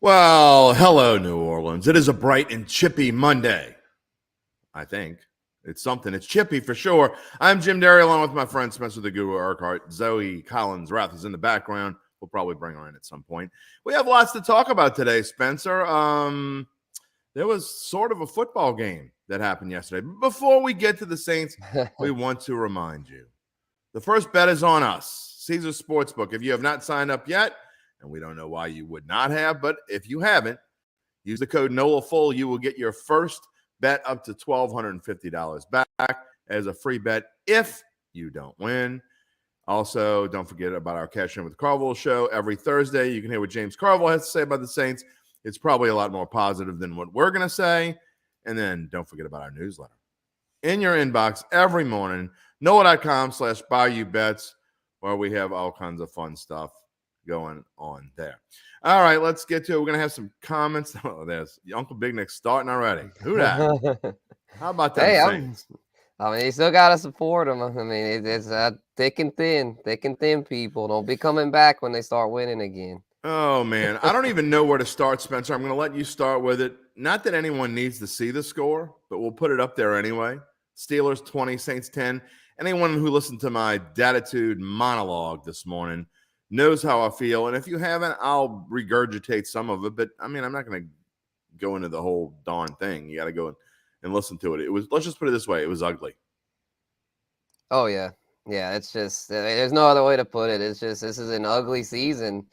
Well, hello, New Orleans. It is a bright and chippy Monday. I think it's something. It's chippy for sure. I'm Jim Derry, along with my friend Spencer the Guru Urquhart. Zoe Collins Rath is in the background. We'll probably bring her in at some point. We have lots to talk about today, Spencer. There was sort of a football game that happened yesterday. Before we get to the Saints, we want to remind you the first bet is on us, Caesar Sportsbook. If you have not signed up yet, and we don't know why you would not have, but if you haven't, use the code NOLAFULL. You will get your first bet up to $1,250 back as a free bet if you don't win. Also, don't forget about our Cash In with Carville show every Thursday. You can hear what James Carville has to say about the Saints. It's probably a lot more positive than what we're going to say. And then don't forget about our newsletter. In your inbox every morning, NOLA.com/Bayou Bets, where we have all kinds of fun stuff going on there. All right, let's get to it. We're going to have some comments. Oh, there's Uncle Big Nick starting already. Who that? How about that? Hey, you still got to support them. I mean, it's thick and thin people. Don't be coming back when they start winning again. Oh, man. I don't even know where to start, Spencer. I'm going to let you start with it. Not that anyone needs to see the score, but we'll put it up there anyway. Steelers 20, Saints 10. Anyone who listened to my Datitude monologue this morning knows how I feel. And if you haven't, I'll regurgitate some of it. But, I mean, I'm not going to go into the whole darn thing. You got to go and listen to it. Let's just put it this way. It was ugly. Oh, yeah. Yeah, it's just, there's no other way to put it. It's just, this is an ugly season.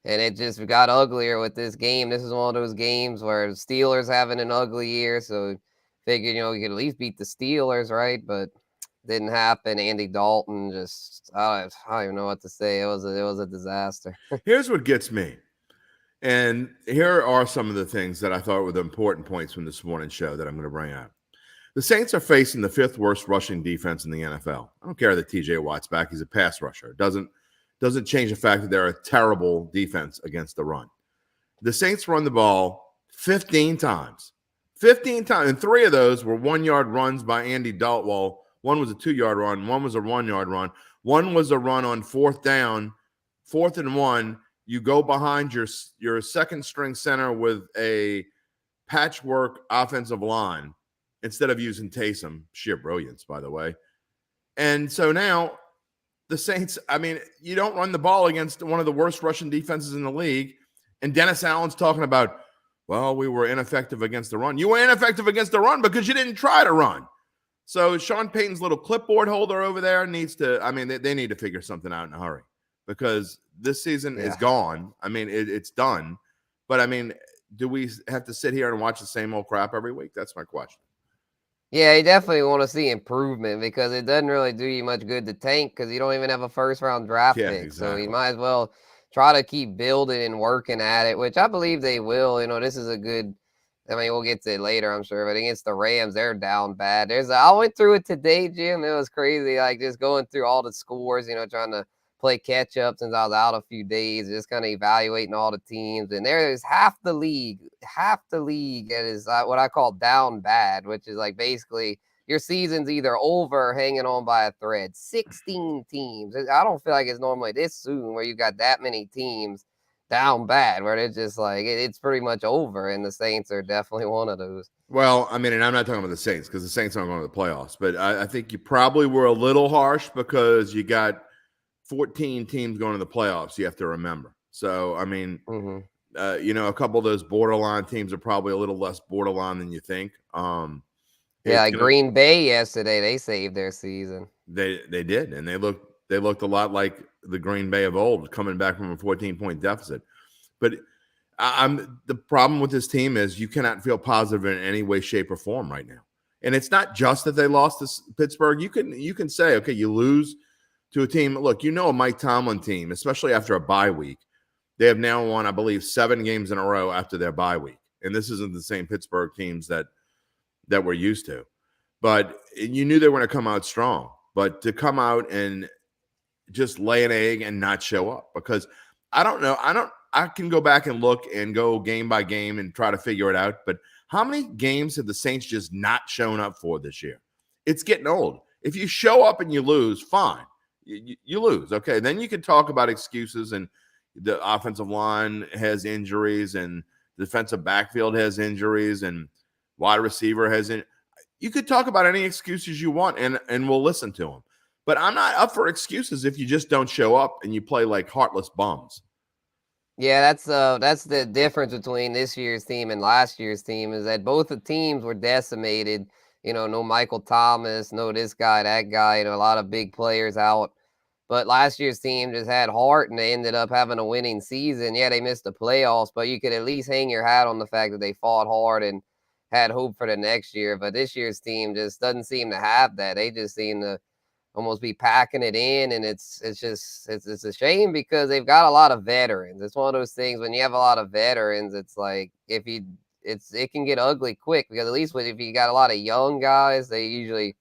And it just got uglier with this game. This is one of those games where the Steelers having an ugly year. So figured, you could at least beat the Steelers, right? But didn't happen. Andy Dalton just, I don't even know what to say. It was a disaster. Here's what gets me. And here are some of the things that I thought were the important points from this morning's show that I'm going to bring up. The Saints are facing the fifth worst rushing defense in the NFL. I don't care that TJ Watt's back. He's a pass rusher. It doesn't change the fact that they're a terrible defense against the run. The Saints run the ball 15 times. 15 times. And 3 of those were 1-yard runs by Andy Dalton. Well, one was a 2-yard run. One was a 1-yard run. One was a run on 4th down, 4th and 1. You go behind your second string center with a patchwork offensive line instead of using Taysom. Sheer brilliance, by the way. And so now the Saints, I mean, you don't run the ball against one of the worst rushing defenses in the league. And Dennis Allen's talking about, well, we were ineffective against the run. You were ineffective against the run because you didn't try to run. So Sean Payton's little clipboard holder over there needs to, I mean, they need to figure something out in a hurry because this season is gone. I mean, it's done. But, I mean, do we have to sit here and watch the same old crap every week? That's my question. Yeah, you definitely want to see improvement because it doesn't really do you much good to tank because you don't even have a first-round draft pick. Exactly. So you might as well try to keep building and working at it, which I believe they will. This is a good – I mean, we'll get to it later, I'm sure. But against the Rams, they're down bad. I went through it today, Jim. It was crazy, like just going through all the scores, trying to play catch-up since I was out a few days, just kind of evaluating all the teams. And there's half the league that is what I call down bad, which is like basically your season's either over or hanging on by a thread. 16 teams. I don't feel like it's normally this soon where you got that many teams down bad, where they're just like, it's pretty much over, and the Saints are definitely one of those. Well, I mean, and I'm not talking about the Saints because the Saints aren't going to the playoffs, but I think you probably were a little harsh because you got 14 teams going to the playoffs, you have to remember. So, I mean, a couple of those borderline teams are probably a little less borderline than you think. Green Bay yesterday, they saved their season. They did, and they looked a lot like the Green Bay of old, coming back from a 14-point deficit. But the problem with this team is you cannot feel positive in any way, shape, or form right now. And it's not just that they lost to Pittsburgh. You can say, okay, you lose to a team. Look, a Mike Tomlin team, especially after a bye week, they have now won, I believe, 7 games in a row after their bye week. And this isn't the same Pittsburgh teams that we're used to. But you knew they were going to come out strong. But to come out and just lay an egg and not show up, because I don't know. I can go back and look and go game by game and try to figure it out. But how many games have the Saints just not shown up for this year? It's getting old. If you show up and you lose, fine. You lose. Okay. Then you can talk about excuses and, the offensive line has injuries, and the defensive backfield has injuries, and wide receiver has you could talk about any excuses you want, and we'll listen to them. But I'm not up for excuses if you just don't show up and you play like heartless bums. Yeah, that's the difference between this year's team and last year's team is that both the teams were decimated. No Michael Thomas, no this guy, that guy. A lot of big players out. But last year's team just had heart, and they ended up having a winning season. Yeah, they missed the playoffs, but you could at least hang your hat on the fact that they fought hard and had hope for the next year. But this year's team just doesn't seem to have that. They just seem to almost be packing it in, and it's a shame because they've got a lot of veterans. It's one of those things when you have a lot of veterans, it's like it can get ugly quick because at least if you got a lot of young guys, they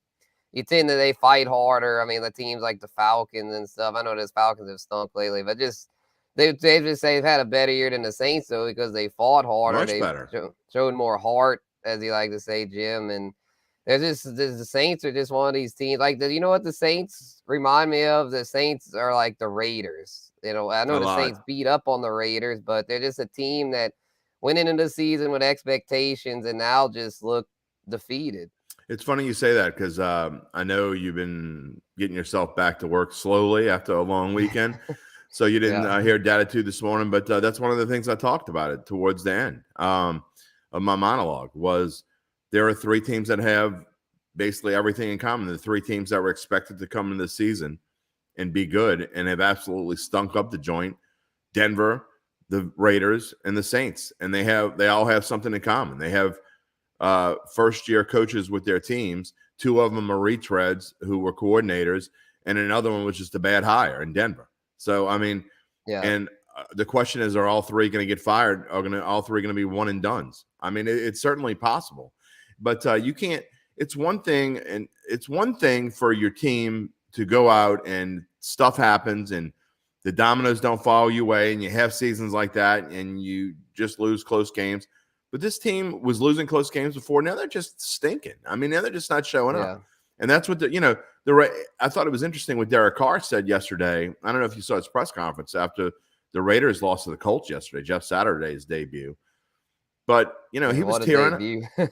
fight harder. I mean, the teams like the Falcons and stuff. I know the Falcons have stunk lately, but they've had a better year than the Saints though because they fought harder. Much They better. showed more heart, as you like to say, Jim, and the Saints are just one of these teams. Like, you know what the Saints remind me of? The Saints are like the Raiders. I know the Saints beat up on the Raiders, but they're just a team that went into the season with expectations and now just look defeated. It's funny you say that because I know you've been getting yourself back to work slowly after a long weekend. So you didn't hear Datitude this morning, but that's one of the things I talked about it towards the end of my monologue was there are three teams that have basically everything in common. The three teams that were expected to come in this season and be good and have absolutely stunk up the joint: Denver, the Raiders, and the Saints. And they all have something in common. They have first-year coaches with their teams. Two of them are retreads who were coordinators, and another one was just a bad hire in Denver. So, I mean, and the question is, are all three going to get fired? Are all three going to be one and dones? I mean, it's certainly possible. But you can't. It's one thing for your team to go out and stuff happens and the dominoes don't follow your way, and you have seasons like that, and you just lose close games. But this team was losing close games before. Now they're just stinking. I mean, now they're just not showing up. And that's what I thought it was interesting what Derek Carr said yesterday. I don't know if you saw his press conference after the Raiders lost to the Colts yesterday, Jeff Saturday's debut. But he was tearing up.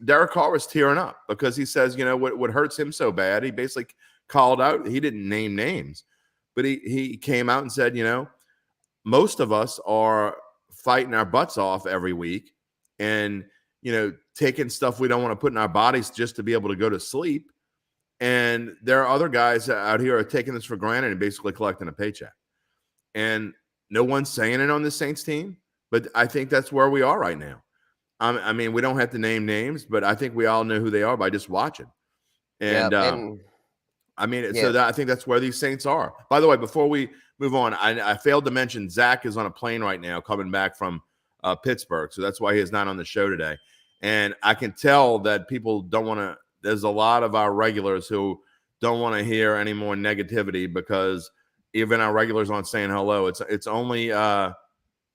Derek Carr was tearing up because he says, what hurts him so bad. He basically called out. He didn't name names, but he came out and said, most of us are fighting our butts off every week, and taking stuff we don't want to put in our bodies just to be able to go to sleep. And there are other guys out here are taking this for granted and basically collecting a paycheck. And no one's saying it on the Saints team. But I think that's where we are right now. I mean, we don't have to name names, but I think we all know who they are by just watching. And, I mean, so I think that's where these Saints are. By the way, before we move on, I failed to mention Zach is on a plane right now coming back from Pittsburgh. So that's why he is not on the show today. And I can tell that people don't want to – there's a lot of our regulars who don't want to hear any more negativity because even our regulars aren't saying hello. It's only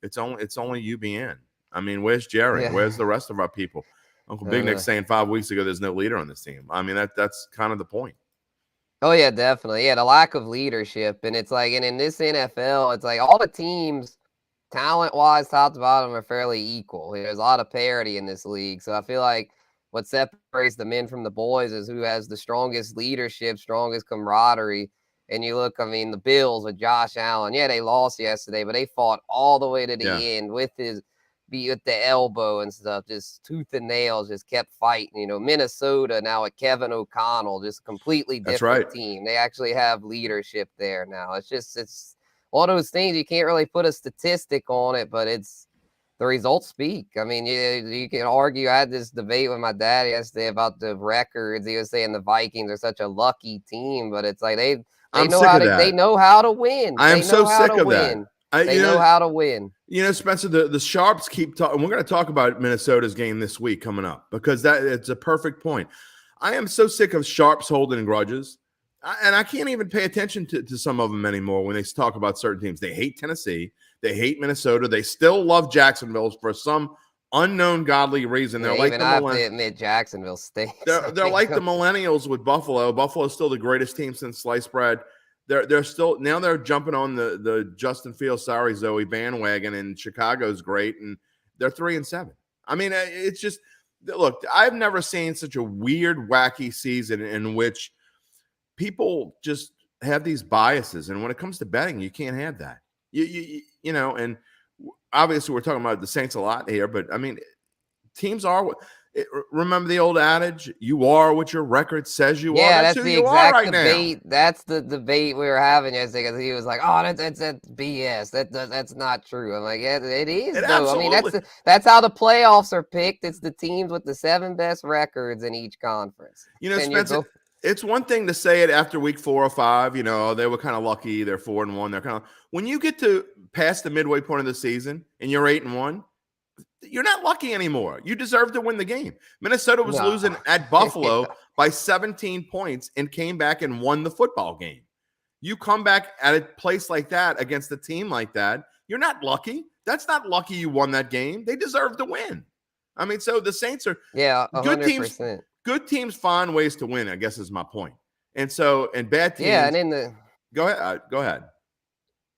UBN. I mean, where's Jerry? Yeah. Where's the rest of our people? Uncle Big Nick's saying 5 weeks ago there's no leader on this team. I mean, that's kind of the point. Oh, yeah, definitely. Yeah, the lack of leadership. And it's like, and in this NFL, it's like all the teams, talent-wise, top to bottom, are fairly equal. There's a lot of parity in this league. So I feel like what separates the men from the boys is who has the strongest leadership, strongest camaraderie. And you look, I mean, the Bills with Josh Allen. Yeah, they lost yesterday, but they fought all the way to the end with the elbow and stuff, just tooth and nails, just kept fighting. Minnesota now with Kevin O'Connell, just completely different team. They actually have leadership there now. It's one of those things you can't really put a statistic on it, but the results speak. I mean, you can argue. I had this debate with my dad yesterday about the records. He was saying the Vikings are such a lucky team, but it's like they know how to win. I am so sick of that. They know how to win. Spencer, the Sharps keep talking. We're going to talk about Minnesota's game this week coming up because it's a perfect point. I am so sick of Sharps holding grudges, and I can't even pay attention to some of them anymore when they talk about certain teams. They hate Tennessee. They hate Minnesota. They still love Jacksonville for some unknown godly reason. They're like I have to admit, Jacksonville stinks. They're like the millennials with Buffalo. Buffalo's still the greatest team since sliced bread. they're still now they're jumping on the Justin Fields, sorry Zoe bandwagon, and Chicago's great, and they're 3-7. I mean, it's just look. I've never seen such a weird, wacky season in which people just have these biases, and when it comes to betting, you can't have that. You know, and obviously we're talking about the Saints a lot here, but I mean, teams are. Remember the old adage, you are what your record says you are. That's that's who the you are exact right debate. now. That's the debate we were having yesterday because he was like, "Oh, that's BS. That's not true." I'm like, "Yeah, it is It though. I mean, absolutely. that's how the playoffs are picked. It's the teams with the 7 best records in each conference." You know, And you're Spencer, it's one thing to say it after week 4 or 5. You know, they were kind of lucky. They're 4-1. They're kind of when you get to past the midway point of the season and you're 8-1. You're not lucky anymore. You deserve to win the game. Minnesota was no. losing at Buffalo by 17 points and came back and won the football game. You come back at a place like that against a team like that, you're not lucky. That's not lucky you won that game. They deserve to win. I mean, so the Saints are good teams. 100%. Good teams find ways to win, I guess is my point. And so, and bad teams. Yeah, and in the Go ahead. Go ahead.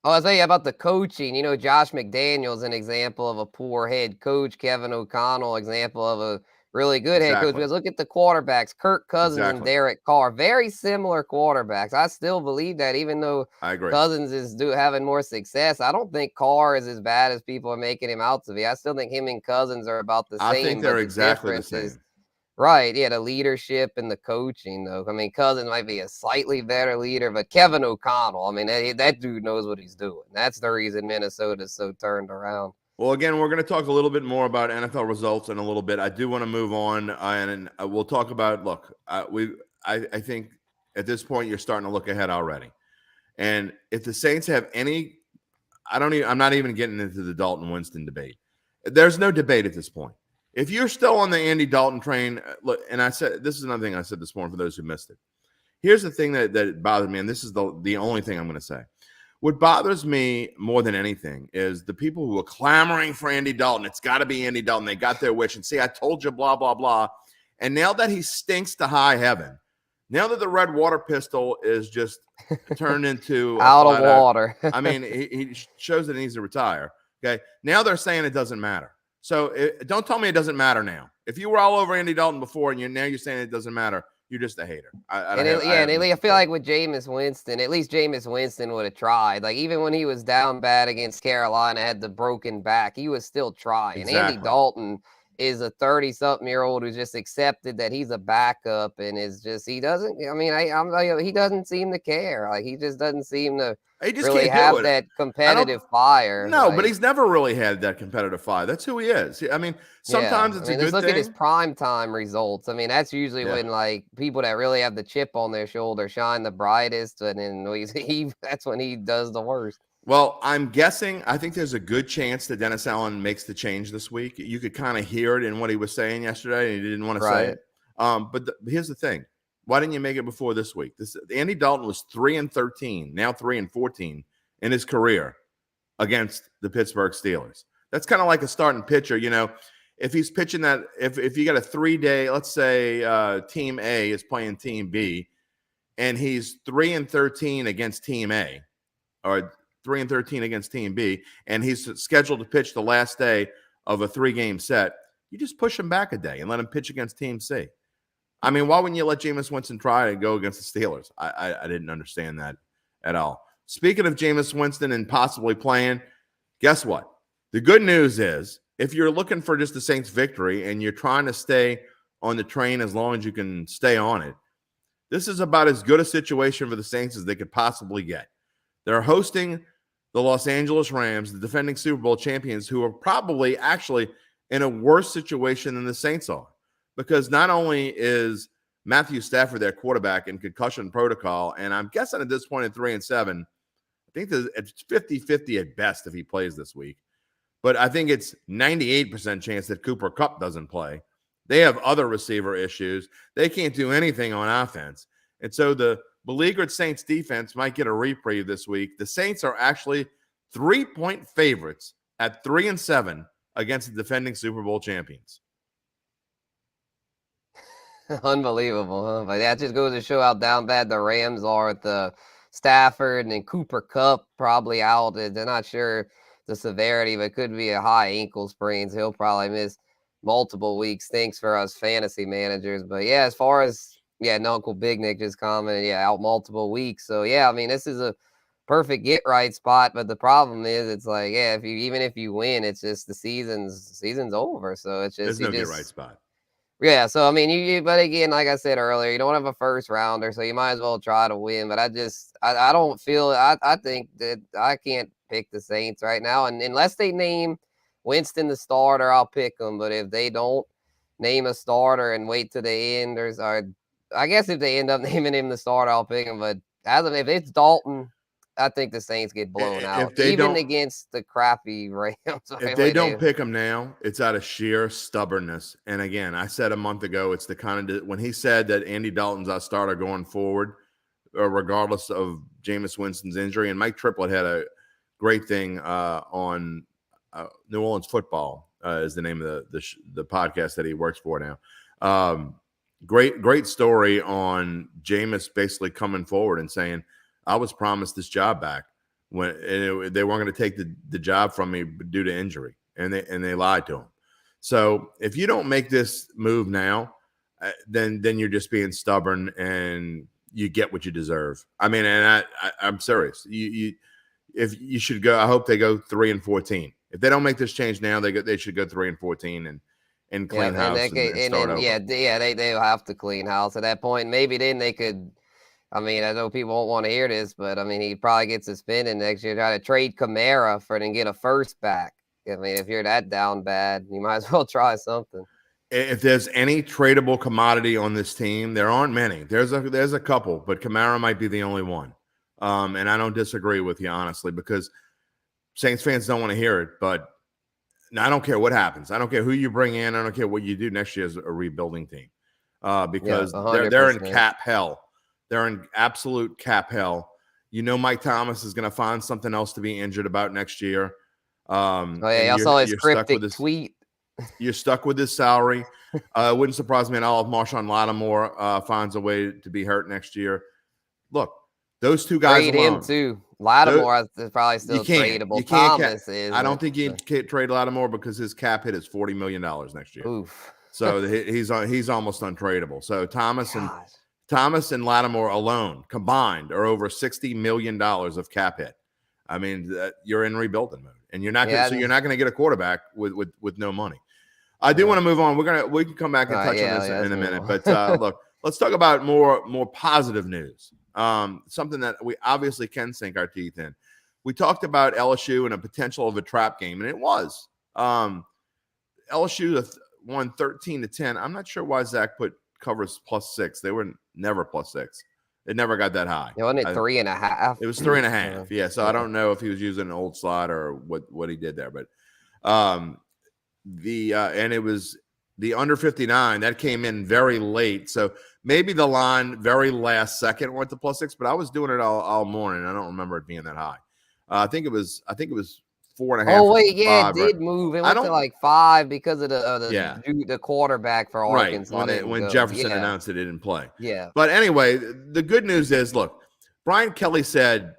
I was saying about the coaching. You know, Josh McDaniels, an example of a poor head coach. Kevin O'Connell, example of a really good head coach. Exactly. Because look at the quarterbacks, Kirk Cousins and Derek Carr, very similar quarterbacks. I still believe that, even though I agree. Cousins is having more success, I don't think Carr is as bad as people are making him out to be. I still think him and Cousins are about the same. I think they're exactly the same. Right, yeah, the leadership and the coaching, though. I mean, Cousins might be a slightly better leader, but Kevin O'Connell, I mean, that dude knows what he's doing. That's the reason Minnesota's so turned around. Well, again, we're going to talk a little bit more about NFL results in a little bit. I do want to move on, and we'll talk about. Look, I think at this point you're starting to look ahead already, and if the Saints have any, I'm not even getting into the Dalton Winston debate. There's no debate at this point. If you're still on the Andy Dalton train, look, and I said this is another thing I said this morning for those who missed it. Here's the thing that bothers me, and this is the only thing I'm going to say. What bothers me more than anything is the people who are clamoring for Andy Dalton. It's got to be Andy Dalton. They got their wish. And see, I told you, blah, blah, blah. And now that he stinks to high heaven, now that the red water pistol is just turned into out of water. I mean, he shows that he needs to retire. Okay. Now they're saying it doesn't matter. So don't tell me it doesn't matter now. If you were all over Andy Dalton before and now you're saying it doesn't matter, you're just a hater. I feel like with Jameis Winston, at least Jameis Winston would have tried. Like, even when he was down bad against Carolina, had the broken back, he was still trying. Exactly. Andy Dalton is a 30-something-year-old who's just accepted that he's a backup and is just he doesn't seem to care. Like, he just doesn't seem to really have that competitive fire. No, but he's never really had that competitive fire. That's who he is. I mean, sometimes it's a good thing. Look at his primetime results. I mean, that's usually when like people that really have the chip on their shoulder shine the brightest, and then that's when he does the worst. Well, I'm guessing, I think there's a good chance that Dennis Allen makes the change this week. You could kind of hear it in what he was saying yesterday, and he didn't want to say it. But here's the thing. Why didn't you make it before this week? Andy Dalton was 3-13, now 3-14 in his career against the Pittsburgh Steelers. That's kind of like a starting pitcher. You know, if he's pitching that, if you got a 3-day, let's say Team A is playing Team B, and he's 3-13 against Team A, or 3-13 against Team B, and he's scheduled to pitch the last day of a 3-game set, you just push him back a day and let him pitch against Team C. I mean, why wouldn't you let Jameis Winston try to go against the Steelers? I didn't understand that at all. Speaking of Jameis Winston and possibly playing, guess what? The good news is if you're looking for just the Saints victory and you're trying to stay on the train as long as you can stay on it, this is about as good a situation for the Saints as they could possibly get. They're hosting the Los Angeles Rams, the defending Super Bowl champions, who are probably actually in a worse situation than the Saints are. Because not only is Matthew Stafford their quarterback in concussion protocol, and I'm guessing at this point at 3-7, I think it's 50-50 at best if he plays this week. But I think it's 98% chance that Cooper Kupp doesn't play. They have other receiver issues. They can't do anything on offense. And so the beleaguered Saints defense might get a reprieve this week. The Saints are actually 3-point favorites at 3-7 against the defending Super Bowl champions. Unbelievable, huh? But that just goes to show how down bad the Rams are at the Stafford and then Cooper Kupp probably out. They're not sure the severity, but it could be a high ankle sprain. So he'll probably miss multiple weeks. Thanks for us fantasy managers. But yeah, as far as and Uncle Big Nick just commented, out multiple weeks. So yeah, I mean, this is a perfect get right spot. But the problem is, it's like, even if you win, it's just the season's over. So it's just There's no get right spot. Yeah, so I mean, but again, like I said earlier, you don't have a first rounder, so you might as well try to win. But I don't feel, I think that I can't pick the Saints right now, and unless they name Winston the starter, I'll pick them. But if they don't name a starter and wait to the end, I guess if they end up naming him the starter, I'll pick him. But if it's Dalton, I think the Saints get blown out, even against the crappy Rams. If they don't pick him now, it's out of sheer stubbornness. And again, I said a month ago, it's the kind of when he said that Andy Dalton's our starter going forward, regardless of Jameis Winston's injury. And Mike Triplett had a great thing on New Orleans Football is the name of the podcast that he works for now. Great story on Jameis basically coming forward and saying, I was promised this job back when they weren't going to take the job from me due to injury, and they lied to him. So if you don't make this move now, then you're just being stubborn, and you get what you deserve. I mean, and I'm serious. If you should go, I hope they go 3-14. If they don't make this change now, they should go 3-14 and clean house and start over. They'll have to clean house at that point. Maybe then they could. I mean, I know people won't want to hear this, but I mean, he probably gets suspended next year. Try to trade Kamara for it and get a first back. I mean, if you're that down bad, you might as well try something. If there's any tradable commodity on this team, there aren't many. There's a couple, but Kamara might be the only one. And I don't disagree with you, honestly, because Saints fans don't want to hear it. But I don't care what happens. I don't care who you bring in. I don't care what you do next year as a rebuilding team, because they're in cap hell. They're in absolute cap hell. You know, Mike Thomas is going to find something else to be injured about next year. I saw his cryptic tweet. You're stuck with his salary. It wouldn't surprise me at all if Marshawn Lattimore finds a way to be hurt next year. Look, those two guys trade alone. Him too. Lattimore is probably still tradable. Thomas is. I don't think you can trade Lattimore because his cap hit is $40 million next year. Oof. So he's almost untradeable. So Thomas and Lattimore alone combined are over $60 million of cap hit. I mean, you're in rebuilding mode, and you're not going to get a quarterback with no money. I do want to move on. We can come back and touch on this in a minute. But look, let's talk about more positive news. Something that we obviously can sink our teeth in. We talked about LSU and a potential of a trap game, and it was. LSU won 13-10. I'm not sure why Zach covers +6. They were never +6. It never got that high. Wasn't it 3.5? It was 3.5. Yeah. So I don't know if he was using an old slide or what he did there, but and it was the under 59 that came in very late. So maybe the line very last second went to +6, but I was doing it all morning. I don't remember it being that high. I think it was 4.5. Oh wait, it did move. It went to like 5 because of the quarterback for Arkansas. Right. When Jefferson announced it didn't play. Yeah. But anyway, the good news is, look, Brian Kelly said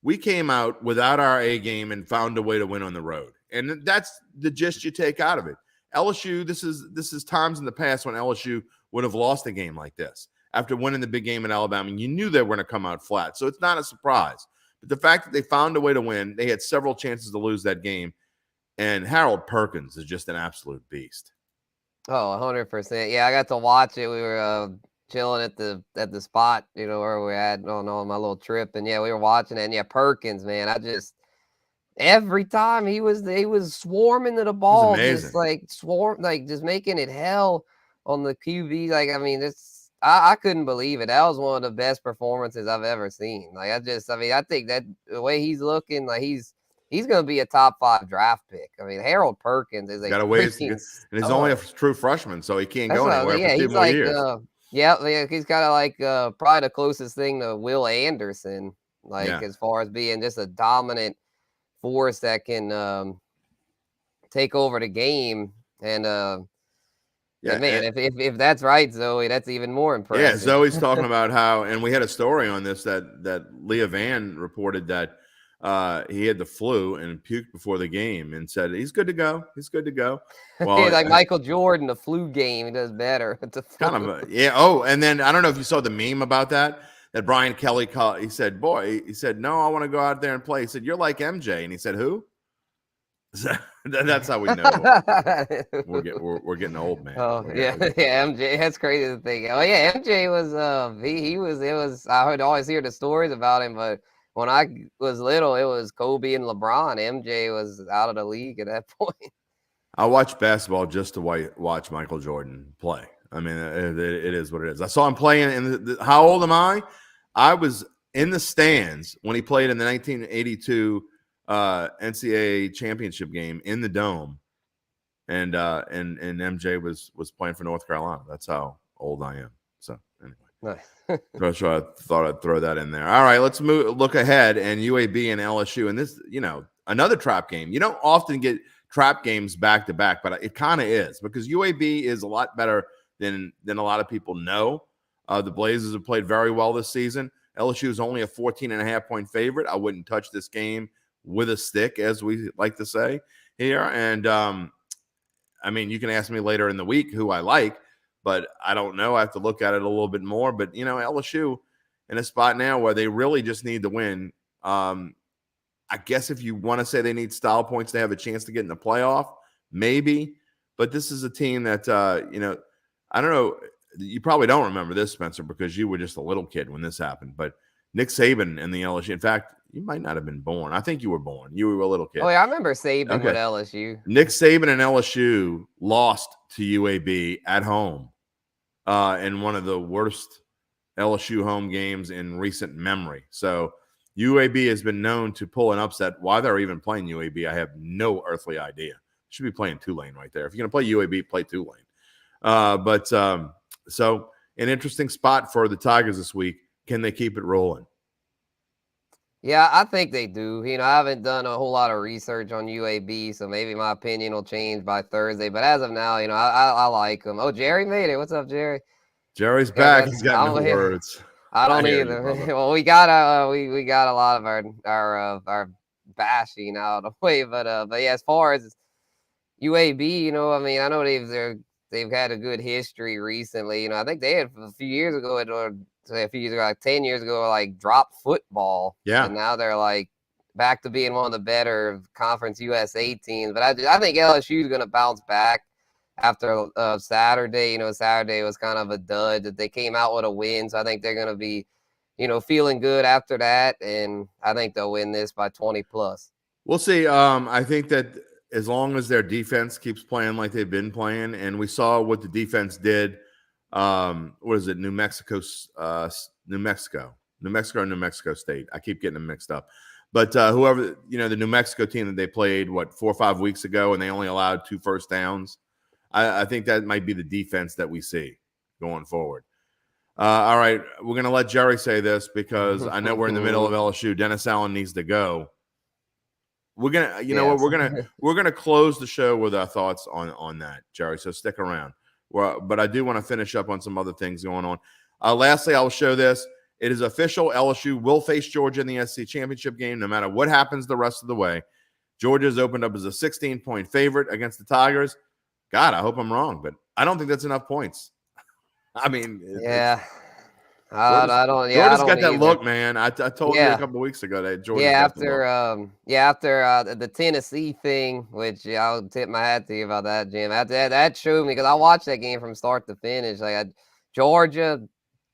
we came out without our A game and found a way to win on the road, and that's the gist you take out of it. LSU. This is times in the past when LSU would have lost a game like this after winning the big game in Alabama. You knew they were going to come out flat, so it's not a surprise. The fact that they found a way to win, they had several chances to lose that game. And Harold Perkins is just an absolute beast. Oh, 100%. Yeah, I got to watch it. We were chilling at the spot, where we're at on my little trip. And, we were watching it. And, Perkins, man, every time he was swarming to the ball, just just making it hell on the QB. Like, I mean, I couldn't believe it. That was one of the best performances I've ever seen. Like, I think that the way he's looking, like he's going to be a top 5 draft pick. I mean, Harold Perkins is got a ways, and he's only a true freshman, so he can't go anywhere for 2 more years. He's kind of like probably the closest thing to Will Anderson, as far as being just a dominant force that can take over the game and. And man, if that's right, Zoe, that's even more impressive. Yeah, Zoe's talking about how, and we had a story on this that Leah Van reported that he had the flu and puked before the game and said he's good to go. He's good to go. Well, like Michael Jordan, the flu game, he does better. Kind of, yeah. Oh, and then I don't know if you saw the meme about that Brian Kelly called. He said, "Boy," he said, "No, I want to go out there and play." He said, "You're like MJ," and he said, "Who?" That's how we know we're getting old, man. Oh yeah, MJ. That's crazy to think. Oh yeah, MJ was he was it was. I would always hear the stories about him, but when I was little, it was Kobe and LeBron. MJ was out of the league at that point. I watch basketball just to watch Michael Jordan play. I mean, it is what it is. I saw him playing. And how old am I? I was in the stands when he played in the 1982 NCAA championship game in the Dome, and MJ was playing for North Carolina. That's how old I am. So anyway, nice. So I thought I'd throw that in there. All right, let's look ahead and UAB and LSU, and this, another trap game. You don't often get trap games back to back, but it kind of is because UAB is a lot better than a lot of people know. The Blazers have played very well this season. LSU is only a 14.5-point favorite. I wouldn't touch this game with a stick, as we like to say here. And I mean, you can ask me later in the week who I like, but I don't know. I have to look at it a little bit more. But LSU in a spot now where they really just need to win. I guess if you want to say they need style points to have a chance to get in the playoff, maybe. But this is a team that, I don't know. You probably don't remember this, Spencer, because you were just a little kid when this happened. But Nick Saban and the LSU, in fact, you might not have been born. I think you were born. You were a little kid. Oh, yeah, I remember Saban with LSU. Nick Saban and LSU lost to UAB at home in one of the worst LSU home games in recent memory. So UAB has been known to pull an upset. Why they're even playing UAB, I have no earthly idea. Should be playing Tulane right there. If you're going to play UAB, play Tulane. So an interesting spot for the Tigers this week. Can they keep it rolling? Yeah, I think they do. I haven't done a whole lot of research on UAB, so maybe my opinion will change by Thursday. But as of now, I like them. Oh, Jerry made it. What's up, Jerry? Jerry's back. He's got no words. I don't either. Well, we got a lot of our bashing out of the way, but yeah, as far as UAB, I mean, I know they've had a good history recently. I think they had a few years ago, like 10 years ago, like dropped football. Yeah. And now they're like back to being one of the better Conference USA teams. But I think LSU is going to bounce back after Saturday. Saturday was kind of a dud that they came out with a win. So I think they're going to be, feeling good after that. And I think they'll win this by 20 plus. We'll see. I think that as long as their defense keeps playing like they've been playing, and we saw what the defense did. What is it? New Mexico or New Mexico State. I keep getting them mixed up. But whoever, the New Mexico team that they played, 4 or 5 weeks ago, and they only allowed 2 first downs. I think that might be the defense that we see going forward. All right. We're going to let Jerry say this because I know we're in the middle of LSU. Dennis Allen needs to go. We're gonna, we're gonna close the show with our thoughts on that, Jerry. So stick around. But I do want to finish up on some other things going on. Lastly, I'll show this. It is official. LSU will face Georgia in the SEC championship game, no matter what happens the rest of the way. Georgia's opened up as a 16-point favorite against the Tigers. God, I hope I'm wrong, but I don't think that's enough points. I mean, yeah. I don't. Yeah, Georgia's got that look, man. I told you a couple of weeks ago that Georgia. After the Tennessee thing, which I'll tip my hat to you about that, Jim. After that showed me because I watched that game from start to finish. Georgia,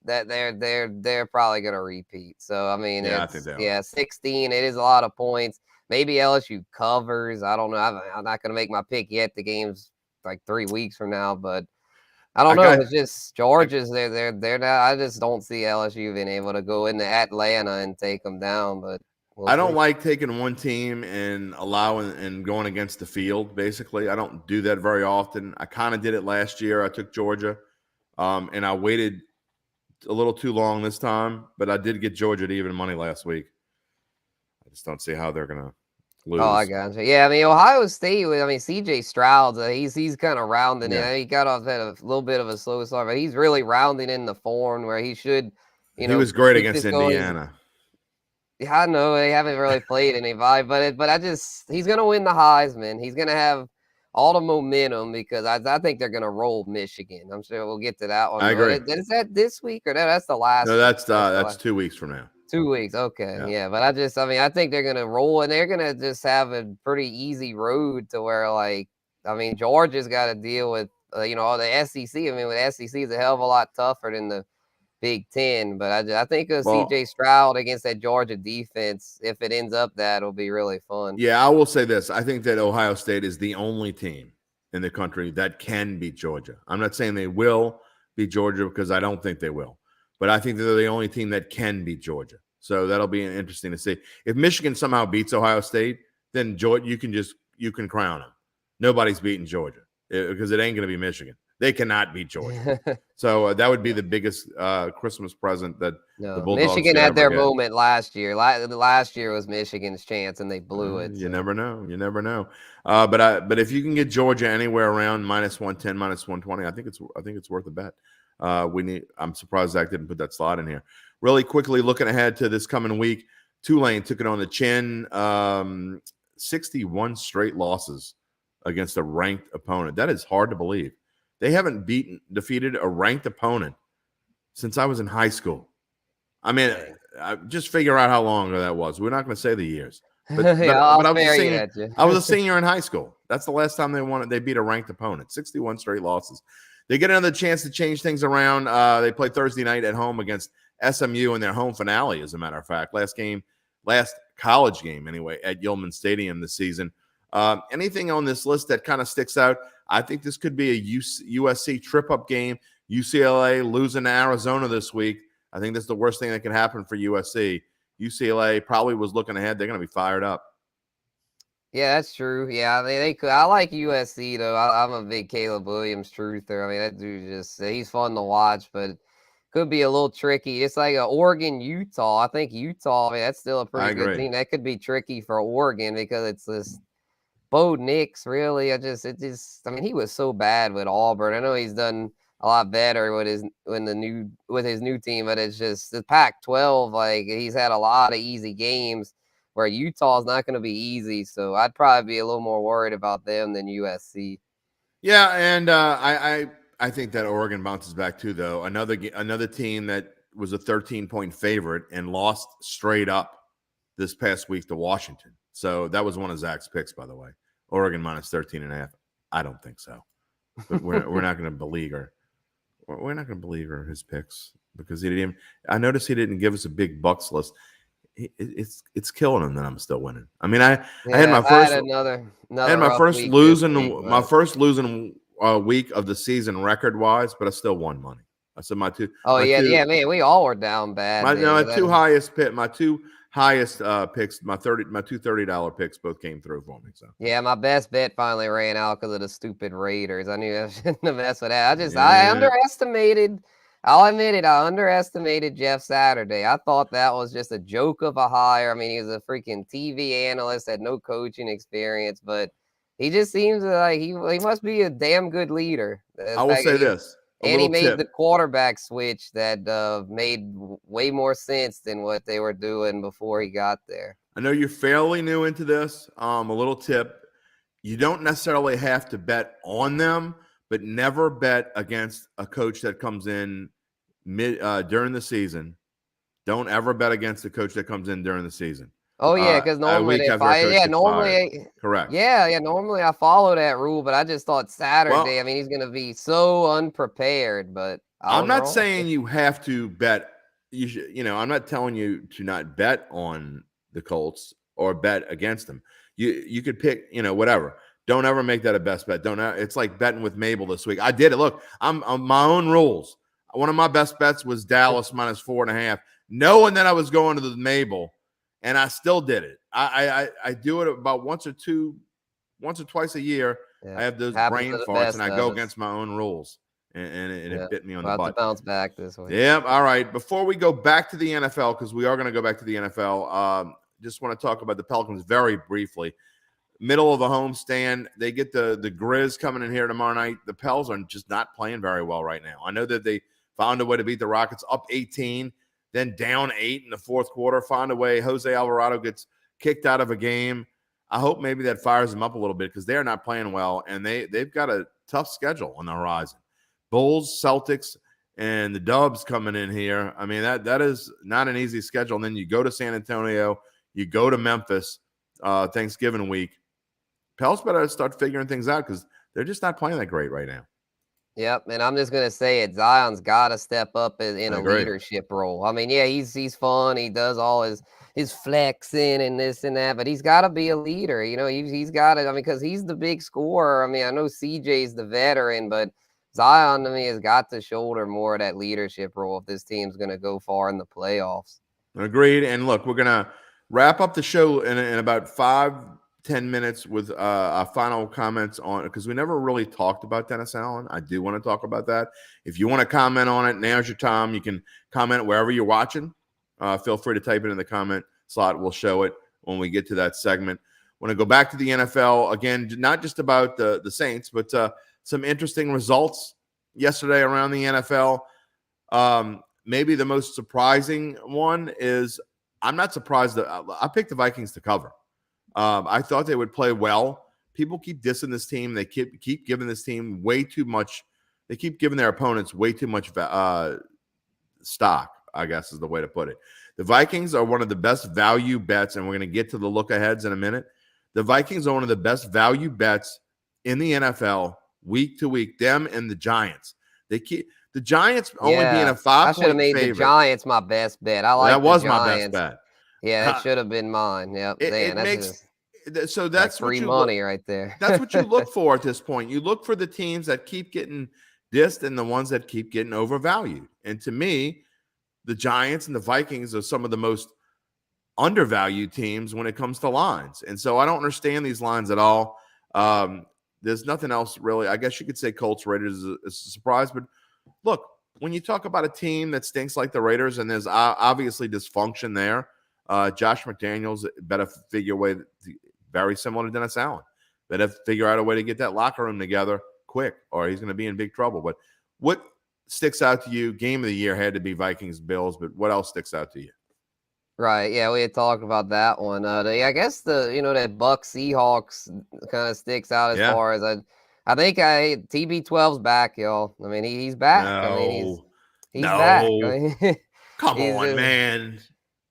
that they're probably gonna repeat. So I mean, I think they are. 16. It is a lot of points. Maybe LSU covers. I don't know. I'm not gonna make my pick yet. The game's like 3 weeks from now, but. I don't know. It's just Georgia's. They're not. I just don't see LSU being able to go into Atlanta and take them down. But I don't like taking one team and allowing and going against the field. Basically, I don't do that very often. I kind of did it last year. I took Georgia, and I waited a little too long this time. But I did get Georgia to even money last week. I just don't see how they're gonna Oh, I lose. got you. Yeah, I mean Ohio State. CJ Stroud. He's kind of rounding in. Yeah. He got off at a little bit of a slow start, but he's really rounding in the form where he should, He was great keep against this going. Indiana. Yeah, I know they haven't really played anybody, but he's gonna win the Heisman. He's gonna have all the momentum because I think they're gonna roll Michigan. I'm sure we'll get to that one. I But agree. is that this week or that's the last No, week? that's 2 weeks from now. 2 weeks. Okay, Yeah. yeah. But I think they're gonna roll and they're gonna just have a pretty easy road to where Georgia's got to deal with all the SEC. I mean, with SEC is a hell of a lot tougher than the Big Ten, but I think Well, CJ Stroud against that Georgia defense, if it ends up that, will be really fun. yeah, I will say this. I think that Ohio State is the only team in the country that can beat Georgia. I'm not saying they will beat Georgia because I don't think they will, but I think that they're the only team that can beat Georgia. So that'll be interesting to see. If Michigan somehow beats Ohio State, then Georgia, you can crown them. Nobody's beating Georgia because it ain't going to be Michigan. They cannot beat Georgia. So that would be the biggest Christmas present that the Bulldogs Michigan could had ever their get. moment last year. Last year was Michigan's chance, and they blew it. You never know. You never know. But if you can get Georgia anywhere around -110, -120, I think it's worth a bet. I'm surprised Zach didn't put that slot in here. Really quickly, looking ahead to this coming week, Tulane took it on the chin. 61 straight losses against a ranked opponent. That is hard to believe. They haven't defeated a ranked opponent since I was in high school. I mean, just figure out how long ago that was. We're not going to say the years. But I was a senior in high school. That's the last time they beat a ranked opponent. 61 straight losses. They get another chance to change things around. They play Thursday night at home against SMU in their home finale, as a matter of fact. Last college game, anyway, at Yulman Stadium this season. Anything on this list that kind of sticks out? I think this could be a USC trip-up game. UCLA losing to Arizona this week. I think that's the worst thing that can happen for USC. UCLA probably was looking ahead. They're going to be fired up. Yeah, that's true. Yeah, they could. I like USC though. I'm a big Caleb Williams truther. I mean, that dude he's fun to watch, but could be a little tricky. It's like Oregon, Utah. I think Utah. I mean, that's still a pretty good team. That could be tricky for Oregon because it's this Bo Nix. Really, I mean, he was so bad with Auburn. I know he's done a lot better with his new team, but it's just the Pac-12. Like he's had a lot of easy games where Utah's not going to be easy. So I'd probably be a little more worried about them than USC. Yeah, and I think that Oregon bounces back too, though. Another team that was a 13-point favorite and lost straight up this past week to Washington. So that was one of Zach's picks, by the way. Oregon -13.5. I don't think so. But we're not going to beleaguer. We're not going to beleaguer his picks because he didn't even. I noticed he didn't give us a big bucks list. It's killing him that I'm still winning. I mean, I had my first losing week of the season record wise, but I still won money. I said my two. Man, we all were down bad. My two highest picks, my two $30 picks both came through for me. So yeah, my best bet finally ran out because of the stupid Raiders. I knew I shouldn't have messed with that. I underestimated. I'll admit it. I underestimated Jeff Saturday. I thought that was just a joke of a hire. I mean, he was a freaking TV analyst, had no coaching experience, but he just seems like he must be a damn good leader. I will say this. And he made the quarterback switch that made way more sense than what they were doing before he got there. I know you're fairly new into this. A little tip. You don't necessarily have to bet on them, but never bet against a coach that comes in during the season. Don't ever bet against a coach that comes in during the season. Oh yeah, because normally correct. Yeah, normally I follow that rule, but I just thought Saturday. I mean, he's going to be so unprepared. But I'm not saying you have to bet. You should, I'm not telling you to not bet on the Colts or bet against them. You could pick, whatever. Don't ever make that a best bet. It's like betting with Mabel this week. I did it. Look, I'm on my own rules. One of my best bets was Dallas -4.5, knowing that I was going to the Mabel. And I still did it. I do it about once or twice a year. Yeah. I have those brain farts, and I go against my own rules, and it bit me on the butt. To bounce back this way. Yeah. All right. Before we go back to the NFL, because we are going to go back to the NFL, just want to talk about the Pelicans very briefly. Middle of the homestand, they get the Grizz coming in here tomorrow night. The Pels are just not playing very well right now. I know that they found a way to beat the Rockets up 18, then down 8 in the fourth quarter, found a way. Jose Alvarado gets kicked out of a game. I hope maybe that fires them up a little bit because they're not playing well, and they've got a tough schedule on the horizon. Bulls, Celtics, and the Dubs coming in here. I mean, that is not an easy schedule. And then you go to San Antonio, you go to Memphis Thanksgiving week. Pels better start figuring things out because they're just not playing that great right now. Yep, and I'm just gonna say it. Zion's got to step up in a leadership role. I mean, yeah, he's fun. He does all his flexing and this and that, but he's got to be a leader. You know, he's got to. I mean, because he's the big scorer. I mean, I know CJ's the veteran, but Zion to me has got to shoulder more of that leadership role if this team's gonna go far in the playoffs. Agreed. And look, we're gonna wrap up the show in about 5-10 minutes with our final comments on, because we never really talked about Dennis Allen. I do want to talk about that. If you want to comment on it, now's your time. You can comment wherever you're watching. Feel free to type it in the comment slot. We'll show it when we get to that segment. Want to go back to the NFL again, not just about the Saints, but some interesting results yesterday around the NFL. Maybe the most surprising one is, I'm not surprised that I picked the Vikings to cover. I thought they would play well. People keep dissing this team. They keep giving this team way too much. They keep giving their opponents way too much stock, I guess is the way to put it. The Vikings are one of the best value bets, and we're going to get to the look-aheads in a minute. The Vikings are one of the best value bets in the NFL week to week. Them and the Giants. They keep the Giants only being a 5-point favorite. I should have made the Giants my best bet. I like that was Giants. My best bet. Yeah, that should have been mine. Yep. So that's free money right there. That's what you look for at this point. You look for the teams that keep getting dissed and the ones that keep getting overvalued. And to me, the Giants and the Vikings are some of the most undervalued teams when it comes to lines. And so I don't understand these lines at all. There's nothing else really. I guess you could say Colts Raiders is a surprise, but look, when you talk about a team that stinks like the Raiders and there's obviously dysfunction there, Josh McDaniels better figure a way very similar to Dennis Allen. Better figure out a way to get that locker room together quick, or he's going to be in big trouble. But what sticks out to you? Game of the year had to be Vikings Bills, but what else sticks out to you? Right. Yeah, we had talked about that one. I guess that Bucs Seahawks kind of sticks out as far as I think TB12's back, y'all. I mean, he's back. No, I mean, he's back. I mean, come on, man.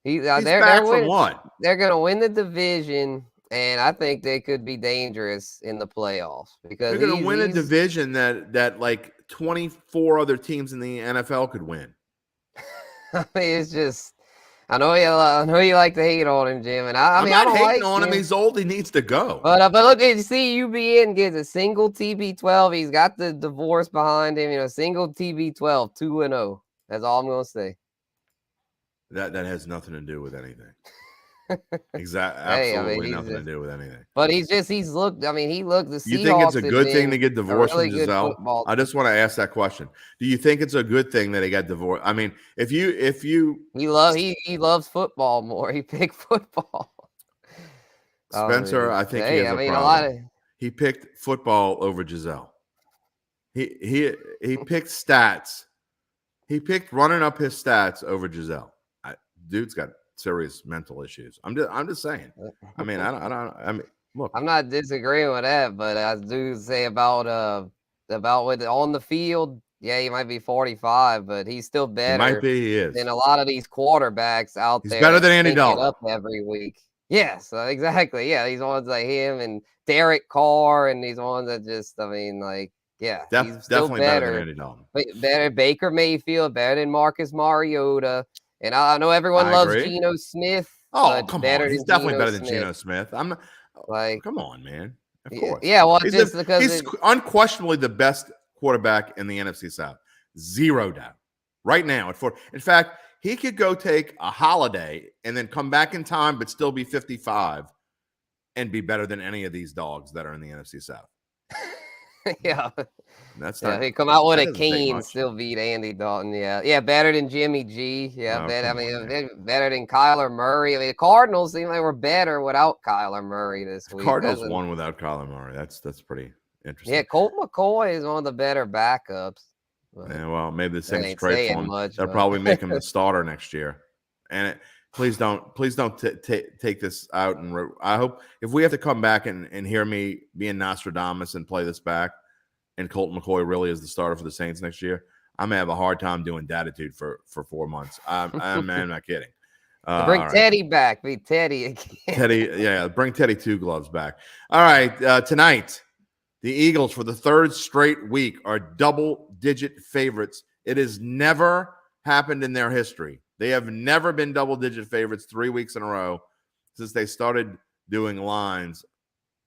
He's back from what? They're going to win the division, and I think they could be dangerous in the playoffs because they're going to win a division that like 24 other teams in the NFL could win. I mean, it's just. I know you like to hate on him, Jim, and I mean, I don't hating like on him. He's old. He needs to go. But look, you see, UBN gets a single TB12. He's got the divorce behind him. Single TB12, 2-0. That's all I'm gonna say. That has nothing to do with anything. Exactly, absolutely nothing to do with anything. But he's looked. I mean, he looked. The Seahawks. You think it's a good thing to get divorced from Giselle? I just want to ask that question. Do you think it's a good thing that he got divorced? I mean, if you he loves football more. He picked football. Spencer, I think he has a problem. He picked football over Giselle. He picked stats. He picked running up his stats over Giselle. Dude's got serious mental issues. I'm just saying. I mean, I mean, look. I'm not disagreeing with that, but I do say about with on the field. Yeah, he might be 45, but he's still better. He is than a lot of these quarterbacks out there. He's better than Andy Dalton up every week. Yes, exactly. Yeah, these ones like him and Derek Carr, and these ones that just, I mean, like, yeah, he's still definitely better than Andy Dalton. Better Baker Mayfield, better than Marcus Mariota. And I know everyone loves Geno Smith. Oh, come on. He's definitely better than Geno Smith. I'm not like, come on, man. Of course. Yeah, well, he's unquestionably the best quarterback in the NFC South. Zero doubt. Right now at 4. In fact, he could go take a holiday and then come back in time, but still be 55 and be better than any of these dogs that are in the NFC South. Yeah. That's Yeah, not. he come out with That a doesn't take cane, much. still beat Andy Dalton. Yeah, yeah, better than Jimmy G. Yeah, Oh, come on, man. better than Kyler Murray. I mean, the Cardinals seem like we're better without Kyler Murray this The week. Cardinals won without Kyler Murray. That's pretty Yeah, interesting. Colt McCoy is one of the better backups. But Yeah, well, maybe the that Saints ain't trade for saying him. much, They'll but probably make him the starter next year. And please don't take this out. And I hope if we have to come back and hear me being Nostradamus and play this back, and Colt McCoy really is the starter for the Saints next year, I'm gonna have a hard time doing Datitude for 4 months. I'm not kidding. bring All right, Teddy back. Be Teddy again. Teddy. Yeah, bring Teddy Two Gloves back. All right, tonight. The Eagles, for the third straight week, are double-digit favorites. It has never happened in their history. They have never been double-digit favorites 3 weeks in a row since they started doing lines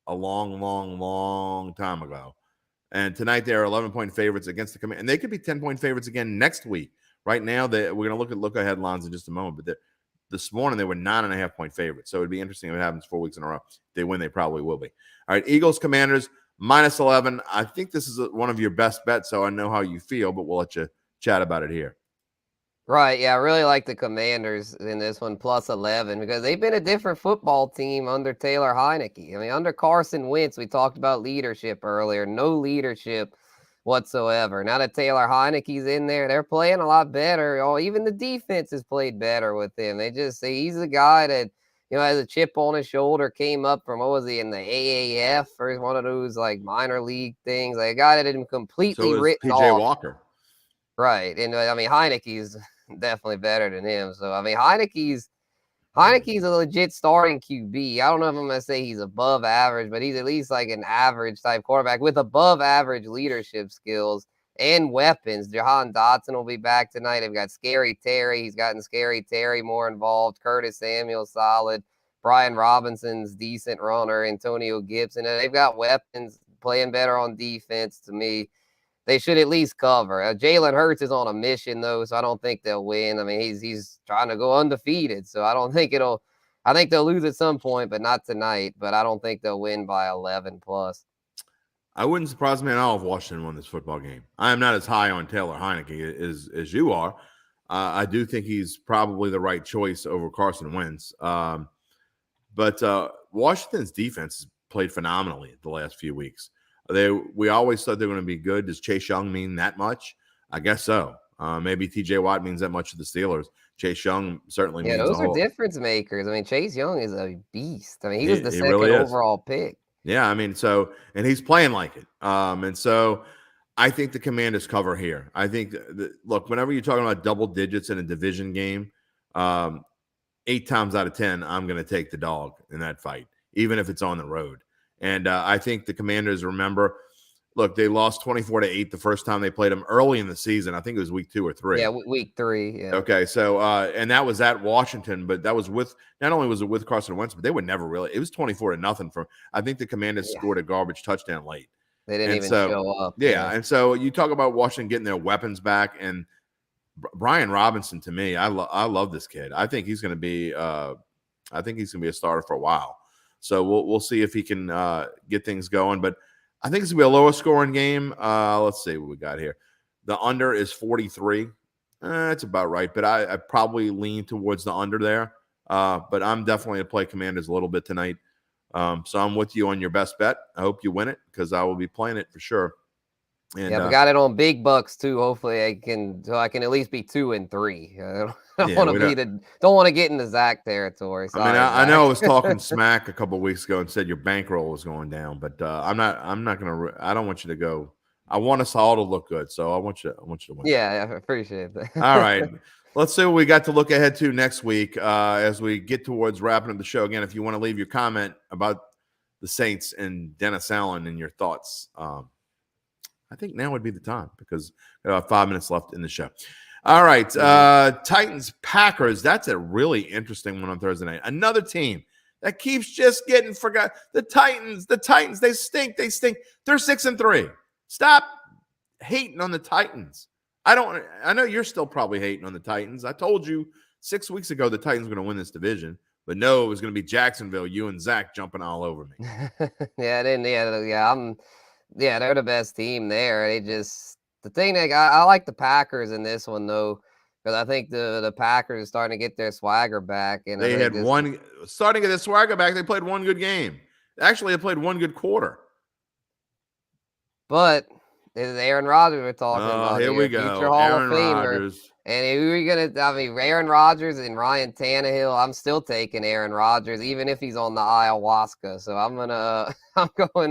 a long, long, long time ago. And tonight they are 11-point favorites against the Commanders. And they could be 10-point favorites again next week. Right now, we're going to look at headlines in just a moment. But this morning, they were 9.5-point favorites. So it'd be interesting if it happens 4 weeks in a row. If they win, they probably will be. All right, Eagles, Commanders. -11. I think this is one of your best bets, so I know how you feel, but we'll let you chat about it here. Right, yeah, I really like the Commanders in this one, +11, because they've been a different football team under Taylor Heineke. I mean, under Carson Wentz, we talked about leadership earlier. No leadership whatsoever. Now that Taylor Heineke's in there, they're playing a lot better. Oh, even the defense has played better with him. He's a guy that, has a chip on his shoulder, came up from, what was he, in the AAF or one of those like minor league things. Like a guy that had him completely So is written PJ off. Walker. Right. And I mean, Heineke's definitely better than him. So I mean, Heineke's a legit starting QB. I don't know if I'm gonna say he's above average, but he's at least like an average type quarterback with above average leadership skills and weapons. Jahan Dotson will be back tonight. They've got Scary Terry. He's gotten Scary Terry more involved. Curtis Samuel solid. Brian Robinson's decent runner. Antonio Gibson. And they've got weapons playing better on defense to me. They should at least cover. Jalen Hurts is on a mission though, so I don't think they'll win. I mean, he's trying to go undefeated, so I don't think I think they'll lose at some point, but not tonight. But I don't think they'll win by 11 plus. I wouldn't surprise me at all if Washington won this football game. I am not as high on Taylor Heineke as you are. I do think he's probably the right choice over Carson Wentz. But Washington's defense has played phenomenally the last few weeks. We always thought they were going to be good. Does Chase Young mean that much? I guess so. Maybe T.J. Watt means that much to the Steelers. Chase Young certainly means those a are whole. difference makers. I mean, Chase Young is a beast. I mean, he was the He second really is. overall pick. Yeah, I mean, and he's playing like it. And so I think the Commanders cover here. I think, look, whenever you're talking about double digits in a division game, 8 times out of 10, I'm going to take the dog in that fight, even if it's on the road. And I think the Commanders, remember, look, they lost 24-8 the first time they played them early in the season. I think it was week 2 or 3. Yeah, week 3. Yeah. Okay, so and that was at Washington, but that was not only was it with Carson Wentz, but they would never really. It was 24-0 from. I think the Commanders scored a garbage touchdown late. They didn't even show up. Yeah, and so you talk about Washington getting their weapons back, and Brian Robinson, to me, I love this kid. I think he's going to be. I think he's going to be a starter for a while. So we'll see if he can get things going. But I think it's going to be a lower scoring game. Let's see what we got here. The under is 43. That's about right. But I probably lean towards the under there. But I'm definitely going to play Commanders a little bit tonight. So I'm with you on your best bet. I hope you win it because I will be playing it for sure. And, we got it on big bucks too. Hopefully, I can at least be 2 and 3. I don't want to don't want to get into Zach territory. Sorry, I know I was talking smack a couple of weeks ago and said your bankroll was going down, but I'm not gonna. I don't want you to go. I want us all to look good, so I want you to win. Yeah, I appreciate that. All right. Let's see what we got to look ahead to next week as we get towards wrapping up the show. Again, if you want to leave your comment about the Saints and Dennis Allen and your thoughts, I think now would be the time because we have 5 minutes left in the show. All right. Titans, Packers. That's a really interesting one on Thursday night. Another team that keeps just getting forgot. The Titans, they stink. They're 6-3. Stop hating on the Titans. I know you're still probably hating on the Titans. I told you 6 weeks ago the Titans were going to win this division, but no, it was going to be Jacksonville, you and Zach jumping all over me. Yeah, Yeah, they're the best team there. The thing that I like the Packers in this one though, because I think the Packers are starting to get their swagger back, and I They think had this. one starting to get their swagger back. They played one good game. Actually, they played one good quarter. But this is Aaron Rodgers we're talking Oh, about here we here, future go. Hall of Aaron Famer. Rodgers. And who are you gonna? I mean, Aaron Rodgers and Ryan Tannehill. I'm still taking Aaron Rodgers, even if he's on the ayahuasca. So I'm gonna, I'm going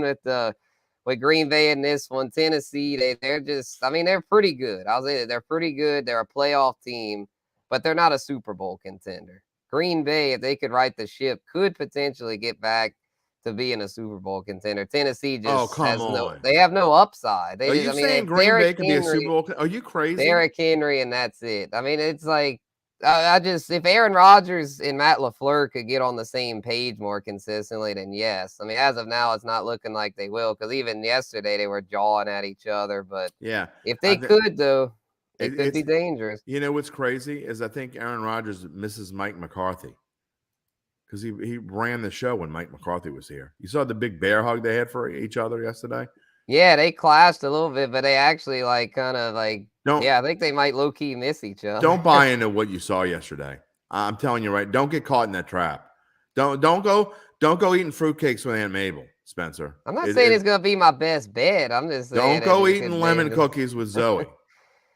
with Green Bay in this one. Tennessee, they're just, I mean, they're pretty good. I'll say that they're pretty good. They're a playoff team, but they're not a Super Bowl contender. Green Bay, if they could right the ship, could potentially get back to being a Super Bowl contender. Tennessee Oh, just come on. they have no upside. Are you I mean, they saying have Green Bay could be a Super Bowl? Are you crazy? Derrick Henry, and that's it. I mean, it's like I just if Aaron Rodgers and Matt LaFleur could get on the same page more consistently, then yes. I mean, as of now, it's not looking like they will because even yesterday they were jawing at each other. But Yeah. if they could, though, it could it's be dangerous. You know what's crazy is I think Aaron Rodgers misses Mike McCarthy because he ran the show when Mike McCarthy was here. You saw the big bear hug they had for each other yesterday. Yeah, they clashed a little bit, but they actually Don't yeah, I think they might low key miss each other. don't buy into what you saw yesterday. I'm telling you right. Don't get caught in that trap. Don't go eating fruitcakes with Aunt Mabel, Spencer. I'm not saying it's gonna be my best bet. I'm just saying don't go eating lemon cookies with Zoe.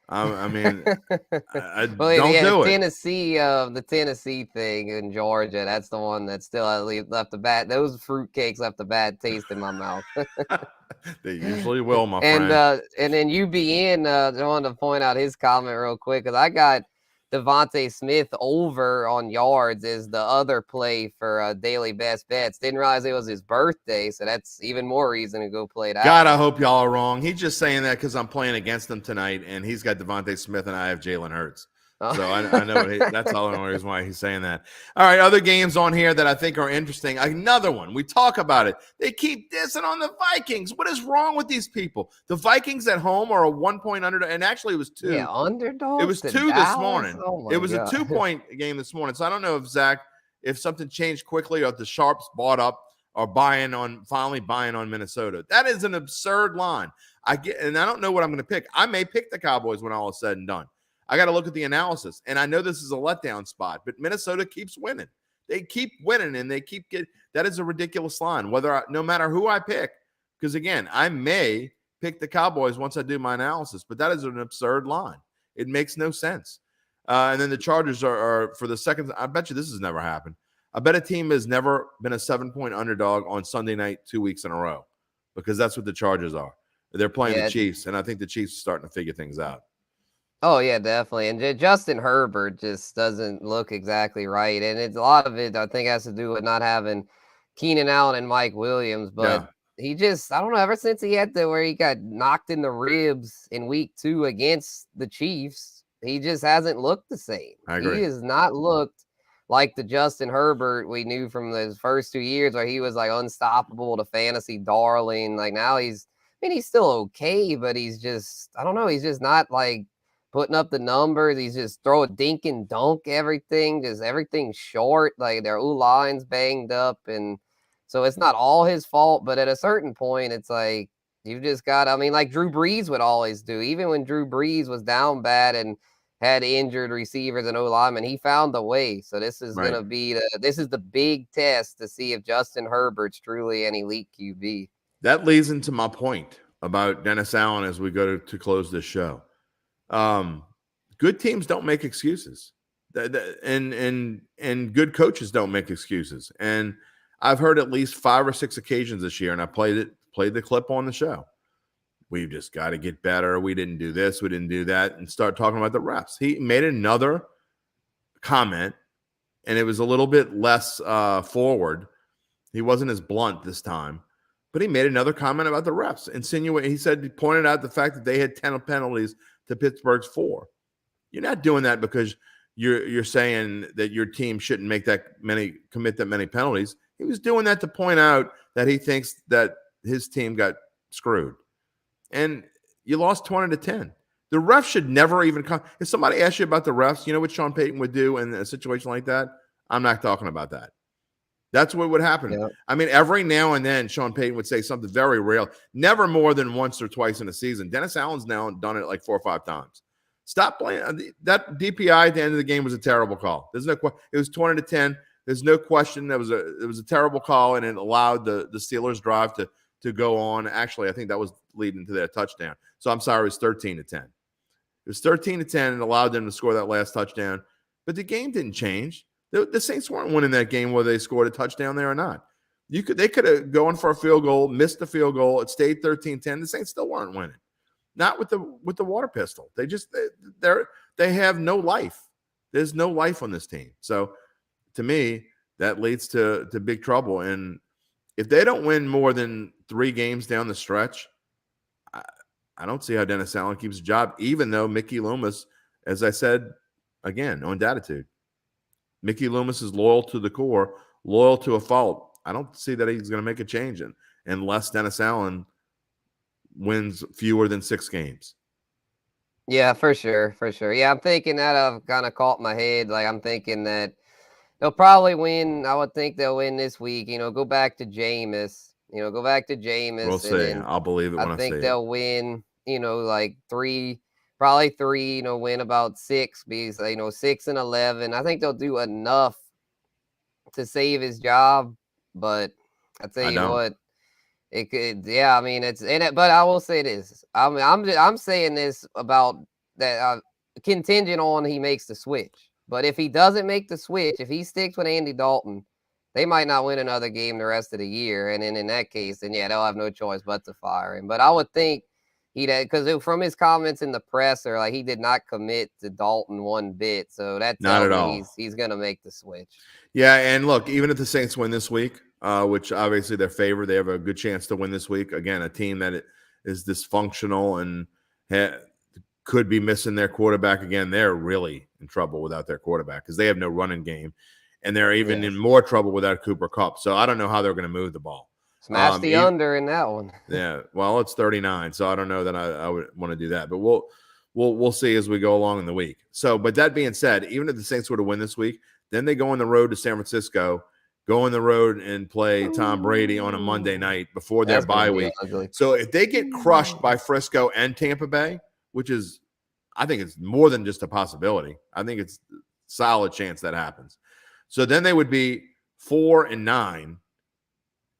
I mean, well, don't do it. The Tennessee thing in Georgia, that's the one that still left a bad. Those fruitcakes left a bad taste in my mouth. They usually will, my friend. And then UBN, I wanted to point out his comment real quick because I got Devontae Smith over on yards is the other play for daily best bets. Didn't realize it was his birthday, so that's even more reason to go play that. God, I hope y'all are wrong. He's just saying that because I'm playing against him tonight, and he's got Devontae Smith, and I have Jalen Hurts. So I know that's all the reason why he's saying that. All right, other games on here that I think are interesting. Another one. We talk about it. They keep dissing on the Vikings. What is wrong with these people? The Vikings at home are a 1-point underdog, and actually it was 2. Yeah, underdog. It was 2 this morning. Oh it was God. a 2-point game this morning. So I don't know if Zach, if something changed quickly, or if the Sharps bought up or finally buying on Minnesota. That is an absurd line. And I don't know what I'm going to pick. I may pick the Cowboys when all is said and done. I got to look at the analysis, and I know this is a letdown spot, but Minnesota keeps winning. They keep winning, and they keep getting. That is a ridiculous line. No matter who I pick, because again, I may pick the Cowboys once I do my analysis, but that is an absurd line. It makes no sense. And then the Chargers are for the second. I bet you this has never happened. I bet a team has never been a 7-point underdog on Sunday night 2 weeks in a row, because that's what the Chargers are. They're playing the Chiefs, and I think the Chiefs are starting to figure things out. Oh yeah, definitely. And Justin Herbert just doesn't look exactly right, and a lot of it I think has to do with not having Keenan Allen and Mike Williams. But he just, I don't know. Ever since he had where he got knocked in the ribs in week 2 against the Chiefs, he just hasn't looked the same. I agree. He has not looked like the Justin Herbert we knew from those first 2 years, where he was like unstoppable, the fantasy darling. Like now he's still okay, but he's just, I don't know. He's just not like putting up the numbers. He's just throw a dink and dunk everything, just everything short. Like their line's banged up, and so it's not all his fault. But at a certain point, it's like you just got. I mean, like Drew Brees would always do. Even when Drew Brees was down bad and had injured receivers and linemen, he found a way. So this is gonna be the big test to see if Justin Herbert's truly an elite QB. That leads into my point about Dennis Allen as we go to close this show. Good teams don't make excuses, and good coaches don't make excuses. And I've heard at least 5 or 6 occasions this year, and I played the clip on the show. We've just got to get better. We didn't do this, we didn't do that, and start talking about the refs. He made another comment, and it was a little bit less forward. He wasn't as blunt this time, but he made another comment about the refs. He pointed out the fact that they had 10 penalties to Pittsburgh's 4. You're not doing that because you're saying that your team shouldn't commit that many penalties. He was doing that to point out that he thinks that his team got screwed. And you lost 20-10. The refs should never even come. If somebody asks you about the refs, you know what Sean Payton would do in a situation like that? I'm not talking about that. That's what would happen. Yeah. I mean, every now and then, Sean Payton would say something very real, never more than once or twice in a season. Dennis Allen's now done it like 4 or 5 times. Stop playing. That DPI at the end of the game was a terrible call. There's no question. It was 20-10. There's no question that it was a terrible call, and it allowed the Steelers' drive to go on. Actually, I think that was leading to their touchdown. So I'm sorry, it was 13-10. It was 13-10 and allowed them to score that last touchdown. But the game didn't change. The Saints weren't winning that game whether they scored a touchdown there or not. They could have gone for a field goal, missed the field goal. It stayed 13-10. The Saints still weren't winning. Not with the water pistol. They have no life. There's no life on this team. So to me, that leads to big trouble. And if they don't win more than 3 games down the stretch, I don't see how Dennis Allen keeps a job, even though Mickey Loomis, as I said again, on Datitude, Mickey Loomis is loyal to the core, loyal to a fault. I don't see that he's going to make a change unless Dennis Allen wins fewer than 6 games. Yeah, for sure. Yeah, I'm thinking that I've kind of caught my head. Like, I'm thinking that they'll probably win. I would think they'll win this week. Go back to Jameis. Go back to Jameis. We'll see. I'll believe it when I see it. I think they'll win, like 3, probably 3, win about 6, because, 6-11. I think they'll do enough to save his job. But I tell you what, it could, yeah. I mean, it's in it, but I will say this. I mean, I'm saying this about that contingent on he makes the switch. But if he doesn't make the switch, if he sticks with Andy Dalton, they might not win another game the rest of the year. And then in that case, then yeah, they'll have no choice but to fire him. But I would think because from his comments in the presser, like, he did not commit to Dalton one bit. So that tells me he's gonna make the switch. Yeah, and look, even if the Saints win this week, which obviously they're favored, they have a good chance to win this week. Again, a team that is dysfunctional and could be missing their quarterback again. They're really in trouble without their quarterback because they have no running game, and they're even in more trouble without Cooper Kupp. So I don't know how they're going to move the ball. Smash the under in that one. Yeah, well, it's 39, so I don't know that I would want to do that, but we'll see as we go along in the week. So, but that being said, even if the Saints were to win this week, then they go on the road to San Francisco, go on the road and play Tom Brady on a Monday night before their bye week. Ugly. So if they get crushed by Frisco and Tampa Bay, which is, I think it's more than just a possibility. I think it's a solid chance that happens. So then they would be 4-9.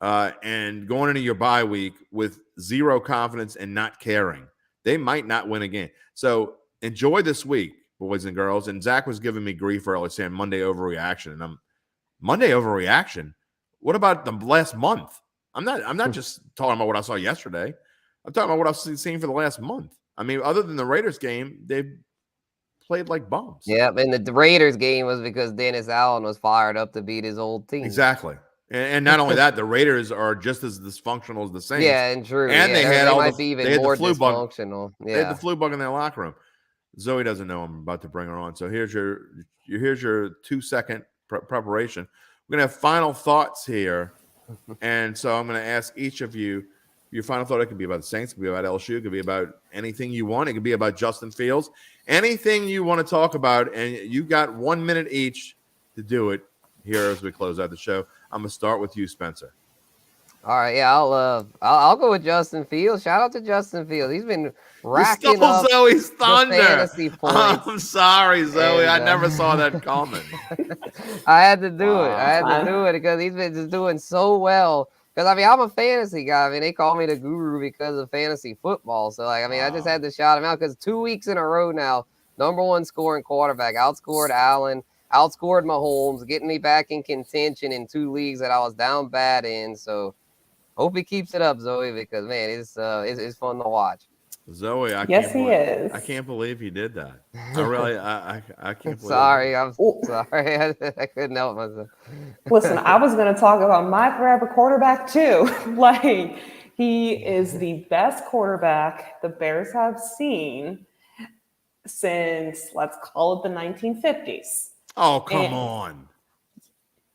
And going into your bye week with zero confidence and not caring, they might not win again. So enjoy this week, boys and girls. And Zach was giving me grief earlier saying Monday overreaction, and I'm Monday overreaction. What about the last month? I'm not just talking about what I saw yesterday. I'm talking about what I've seen for the last month. I mean, other than the Raiders game, they've played like bums. Yeah, and the Raiders game was because Dennis Allen was fired up to beat his old team. Exactly. And not only that, the Raiders are just as dysfunctional as the Saints. Yeah, and true. And they had might be even more dysfunctional. Yeah. They had the flu bug in their locker room. Zoe doesn't know I'm about to bring her on. So here's your 2-second preparation. We're going to have final thoughts here. And so I'm going to ask each of you your final thought. It could be about the Saints. It could be about LSU. It could be about anything you want. It could be about Justin Fields. Anything you want to talk about. And you got 1 minute each to do it here as we close out the show. I'm going to start with you, Spencer. All right, yeah, I'll go with Justin Fields. Shout out to Justin Fields. He's been racking up Zoe's thunder. Fantasy points. I'm sorry, Zoe. And, I never saw that coming. I had to do it. I had to do it because he's been just doing so well. Because, I mean, I'm a fantasy guy. I mean, they call me the guru because of fantasy football. So, like, I mean, I just had to shout him out because 2 weeks in a row now, #1 scoring quarterback, outscored Allen, outscored Mahomes, getting me back in contention in 2 leagues that I was down bad in. So, hope he keeps it up, Zoe, because, man, it's fun to watch. Zoe, I can't believe he did that. I really, I can't believe sorry, I'm sorry. I couldn't help myself. Listen, I was going to talk about my forever quarterback too. Like, he is the best quarterback the Bears have seen since, let's call it, the 1950s. Oh, come on.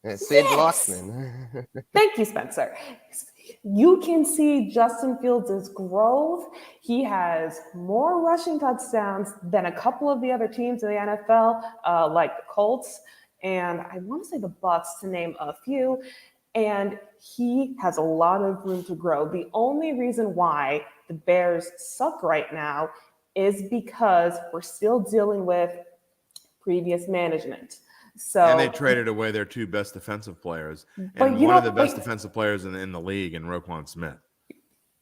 Sid Luckman. Thank you, Spencer. You can see Justin Fields' growth. He has more rushing touchdowns than a couple of the other teams in the NFL, like the Colts. and I want to say the Bucks, to name a few. And he has a lot of room to grow. The only reason why the Bears suck right now is because we're still dealing with previous management. So, and they traded away their 2 best defensive players, but and you one know, of the best defensive players in the league, in Roquan Smith.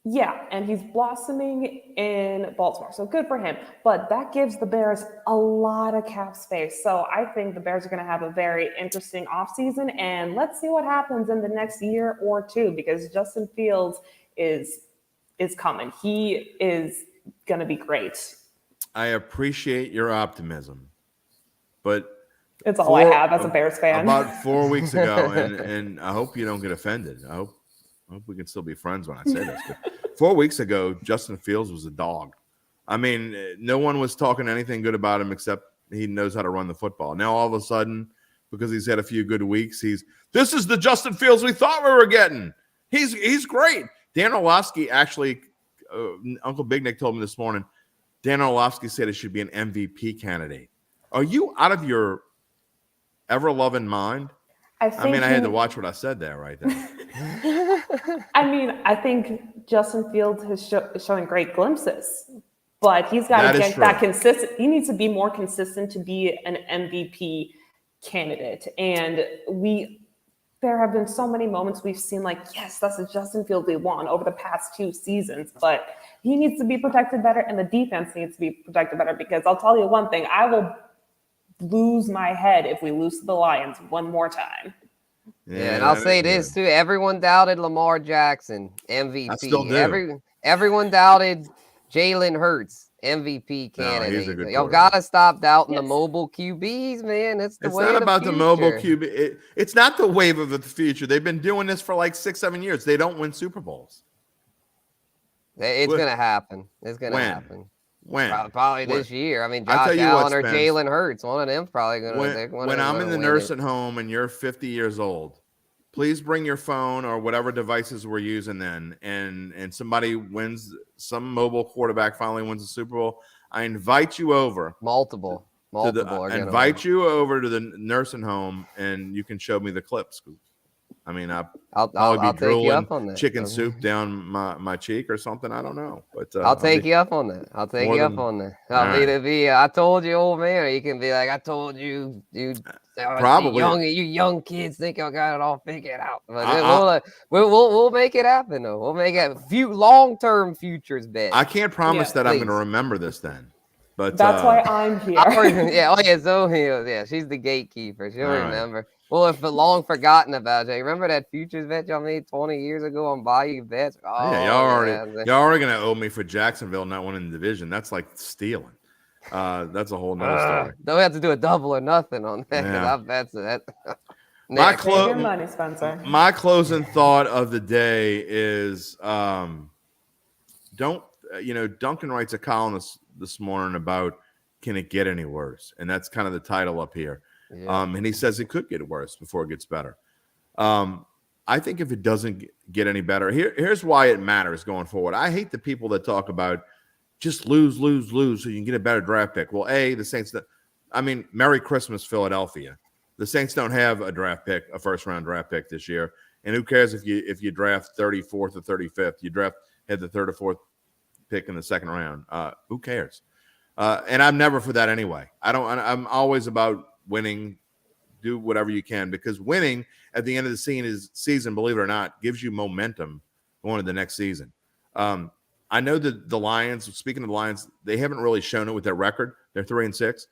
yeah, and he's blossoming in Baltimore, so good for him. But that gives the Bears a lot of cap space. So I think the Bears are going to have a very interesting offseason, and let's see what happens in the next year or two, because Justin Fields is coming. He is going to be great. I appreciate your optimism, but it's all I have as a Bears fan. About 4 weeks ago, and I hope you don't get offended. I hope we can still be friends when I say this. But 4 weeks ago, Justin Fields was a dog. I mean, no one was talking anything good about him except he knows how to run the football. Now, all of a sudden, because he's had a few good weeks, this is the Justin Fields we thought we were getting. He's great. Dan Orlovsky actually, Uncle Big Nick told me this morning, Dan Orlovsky said it should be an MVP candidate. Are you out of your ever-loving mind? I had to watch what I said there right there. I think Justin Fields is showing great glimpses, but he's got to get that consistent. He needs to be more consistent to be an MVP candidate. And there have been so many moments we've seen like, yes, that's a Justin Fields we won over the past 2 seasons, but he needs to be protected better, and the defense needs to be protected better, because I'll tell you one thing, I will lose my head if we lose to the Lions one more time. Yeah, and I'll say this too. Everyone doubted Lamar Jackson, MVP. I still do. Everyone doubted Jalen Hurts, MVP candidate. No, Y'all got to stop doubting the mobile QBs, man. That's the way of the future. It's not about the mobile QB. It's not the wave of the future. They've been doing this for like 6-7 years. They don't win Super Bowls. It's going to happen. It's going to happen. When? Probably this year. I mean, Josh Allen or Jalen Hurts. One of them's probably going to. When I'm in the nursing home and you're 50 years old, please bring your phone or whatever devices we're using then, and somebody wins, some mobile quarterback finally wins the Super Bowl. I invite you over. Multiple. Invite you over to the nursing home, and you can show me the clips. I mean, I'll be drooling chicken soup down my cheek or something. I don't know, but I'll take you up on that. I'll I told you, old man. Or you can be like, I told you, dude. Probably you young kids think I got it all figured out. But we'll make it happen though. We'll make it long-term futures bet. I can't promise that I'm going to remember this then. But that's why I'm here. She's the gatekeeper. She'll remember. Well, if long forgotten about it, remember that futures bet y'all made 20 years ago on Bayou Bets? Oh, yeah, y'all already gonna owe me for Jacksonville not winning the division. That's like stealing. That's a whole nother story. Don't have to do a double or nothing on that. Yeah. I bet that. My closing thought of the day is Duncan writes a column this morning about, can it get any worse? And that's kind of the title up here. Yeah. And he says it could get worse before it gets better. I think if it doesn't get any better, here's why it matters going forward. I hate the people that talk about just lose so you can get a better draft pick. Well, the Saints, Merry Christmas, Philadelphia. The Saints don't have a first-round draft pick this year. And who cares if you draft 34th or 35th? You had the 3rd or 4th pick in the second round. Who cares? And I'm never for that anyway. I'm always about winning. Do whatever you can, because winning at the end of the season, believe it or not, gives you momentum going to the next season. I know that the Lions, speaking of the Lions, they haven't really shown it with their record. They're 3-6,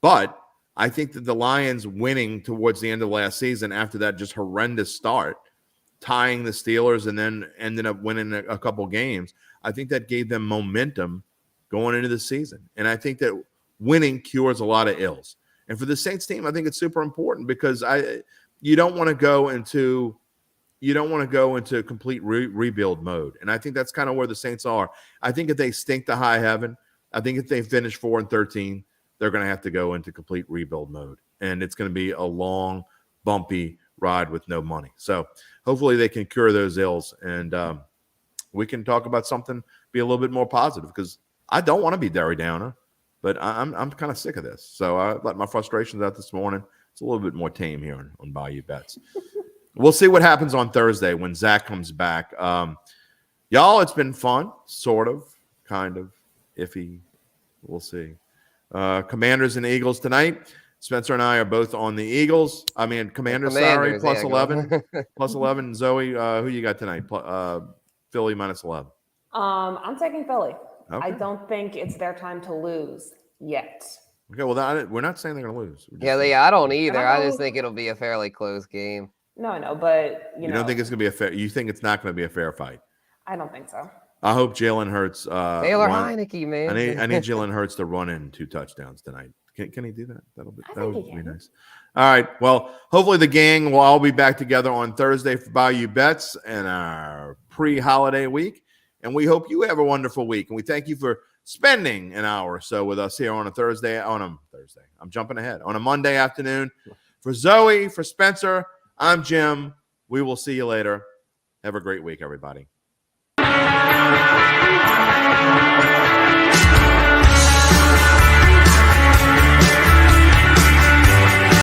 but I think that the Lions winning towards the end of last season, after that just horrendous start, tying the Steelers and then ended up winning a couple games, I think that gave them momentum going into the season. And I think that winning cures a lot of ills. And for the Saints team, I think it's super important, because you don't want to go into complete rebuild mode. And I think that's kind of where the Saints are. I think if they stink to high heaven, I think if they finish 4-13, they're going to have to go into complete rebuild mode. And it's going to be a long, bumpy ride with no money. So hopefully they can cure those ills, and we can talk about something, be a little bit more positive, because I don't want to be Derry Downer, but I'm kind of sick of this. So I let my frustrations out this morning. It's a little bit more tame here on Bayou Bets. We'll see what happens on Thursday when Zach comes back. Y'all, it's been fun, sort of, kind of, iffy. We'll see. Commanders and Eagles tonight. Spencer and I are both on the Eagles. I mean, Commanders, sorry, plus 11. Plus 11. Zoe, who you got tonight? Philly minus 11. I'm taking Philly. Okay. I don't think it's their time to lose yet. Okay, well, we're not saying they're going to lose. I don't either. I just think it'll be a fairly close game. No, but you know. Don't think it's going to be a fair. You think it's not going to be a fair fight? I don't think so. I hope Jalen Hurts. Taylor Heineke, man. I need Jalen Hurts to run in 2 touchdowns tonight. Can he do that? That would be nice. All right. Well, hopefully the gang will all be back together on Thursday for Bayou Bets and our pre-holiday week. And we hope you have a wonderful week. And we thank you for spending an hour or so with us here on a Thursday. I'm jumping ahead. On a Monday afternoon. For Zoe, for Spencer, I'm Jim. We will see you later. Have a great week, everybody.